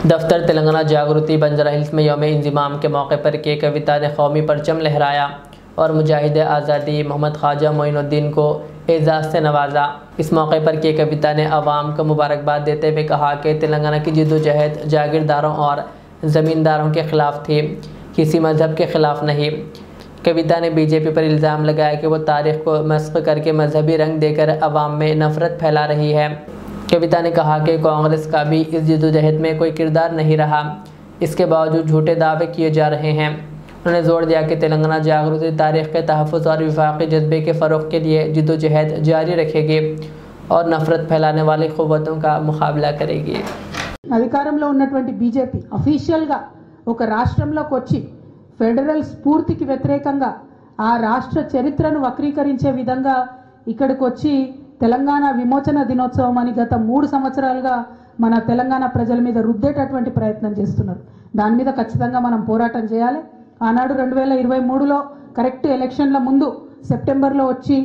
दफ्तर तेलंगाना जागृति बंजारा हिल्स में यौम इंज़िमाम के मौके पर के कविता ने कौमी परचम लहराया और मुजाहिद आज़ादी मोहम्मद ख्वाजा मोइनुद्दीन को एजाज़ से नवाजा। इस मौके पर के कविता ने अवाम को मुबारकबाद देते हुए कहा कि तेलंगाना की जद्दोजहद जागीरदारों और ज़मींदारों के ख़िलाफ़ थी, किसी मज़हब के ख़िलाफ़ नहीं। कविता ने बीजेपी पर इल्ज़ाम लगाया कि वो तारीख़ को मस्ख़ करके मजहबी रंग देकर अवाम में नफ़रत फैला रही है। कविता ने कहा कि कांग्रेस का भी इस जद्दोजहद में कोई किरदार नहीं रहा, इसके बावजूद झूठे दावे किए जा रहे हैं। उन्होंने जोर दिया कि तेलंगाना जागृति तारीख़ के तहफ़्फ़ुज़ और विफाक़ी जज्बे के फ़रोग़ के लिए जद्दोजहद जारी रखेगी और नफ़रत फैलाने वाली क़ुव्वतों का मुकाबला करेगी। అధికారంలో ఉన్నటువంటి బీజేపీ అఫీషియల్గా ఒక రాష్ట్రంలోకి వచ్చి ఫెడరల్ స్ఫూర్తికి వ్యతిరేకంగా ఆ రాష్ట్ర చరిత్రను వక్రీకరించే విధంగా ఇక్కడికి వచ్చి తెలంగాణ విమోచన దినోత్సవం అని గత 3 సంవత్సరాలుగా మన తెలంగాణ ప్రజల మీద రుద్దేటటువంటి ప్రయత్నం చేస్తున్నారు। దాని మీద ఖచ్చితంగా మనం పోరాటం చేయాలి। ఆనాడు 2023లో కరెక్ట్ ఎలక్షన్ల ముందు సెప్టెంబర్లో వచ్చి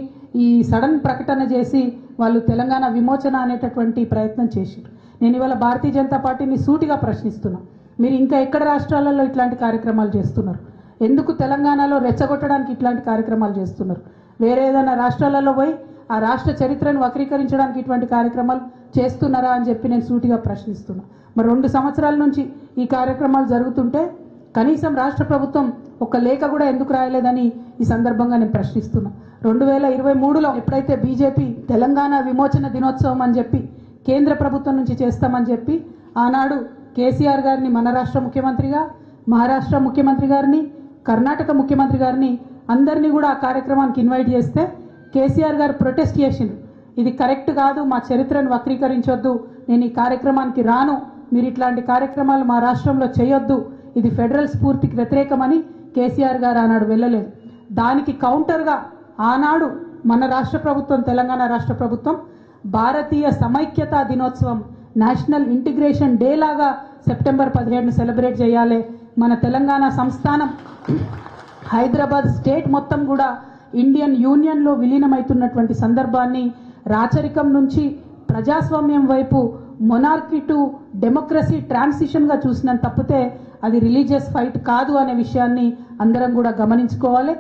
ఈ సడన్ ప్రకటన చేసి వాళ్ళు తెలంగాణ విమోచన అనేటటువంటి ప్రయత్నం చేశారు। నేను ఇవాళ భారతీయ జనతా పార్టీని సూటిగా ప్రశ్నిస్తున్నా, మీరు ఇంకా ఎక్కడ రాష్ట్రాలలో ఇట్లాంటి కార్యక్రమాలు చేస్తున్నారు? ఎందుకు తెలంగాణలో రెచ్చగొట్టడానికి ఇట్లాంటి కార్యక్రమాలు చేస్తున్నారు? వేరే ఏదైనా రాష్ట్రాలలో పోయి ఆ రాష్ట్ర చరిత్రను వక్రీకరించడానికి ఇటువంటి కార్యక్రమాలు చేస్తున్నారా అని చెప్పి నేను సూటిగా ప్రశ్నిస్తున్నా। మరి 2 సంవత్సరాల నుంచి ఈ కార్యక్రమాలు జరుగుతుంటే కనీసం రాష్ట్ర ప్రభుత్వం ఒక లేఖ కూడా ఎందుకు రాయలేదని ఈ సందర్భంగా నేను ప్రశ్నిస్తున్నా। 2023లో ఎప్పుడైతే బీజేపీ తెలంగాణ విమోచన దినోత్సవం అని చెప్పి కేంద్ర ప్రభుత్వం నుంచి చేస్తామని చెప్పి ఆనాడు కేసీఆర్ గారిని మన రాష్ట్ర ముఖ్యమంత్రిగా, మహారాష్ట్ర ముఖ్యమంత్రి గారిని, కర్ణాటక ముఖ్యమంత్రి గారిని అందరినీ కూడా ఆ కార్యక్రమానికి ఇన్వైట్ చేస్తే కేసీఆర్ గారు ప్రొటెస్ట్ చేసిండ్రు। ఇది కరెక్ట్ కాదు, మా చరిత్రను వక్రీకరించొద్దు, నేను ఈ కార్యక్రమానికి రాను, మీరు ఇట్లాంటి కార్యక్రమాలు మా రాష్ట్రంలో చేయొద్దు, ఇది ఫెడరల్ స్ఫూర్తికి వ్యతిరేకమని కేసీఆర్ గారు ఆనాడు వెళ్ళలేదు। దానికి కౌంటర్గా ఆనాడు మన రాష్ట్ర ప్రభుత్వం, తెలంగాణ రాష్ట్ర ప్రభుత్వం భారతీయ సమైక్యతా దినోత్సవం నేషనల్ ఇంటిగ్రేషన్ డే లాగా సెప్టెంబర్ 17ను సెలబ్రేట్ చేయాలి, మన తెలంగాణ సంస్థానం హైదరాబాద్ స్టేట్ మొత్తం కూడా ఇండియన్ యూనియన్లో విలీనమవుతున్నటువంటి సందర్భాన్ని రాచరికం నుంచి ప్రజాస్వామ్యం వైపు మొనార్కీ టు డెమోక్రసీ ట్రాన్సిషన్గా చూసినంత తప్పితే అది రిలీజియస్ ఫైట్ కాదు అనే విషయాన్ని అందరం కూడా గమనించుకోవాలి।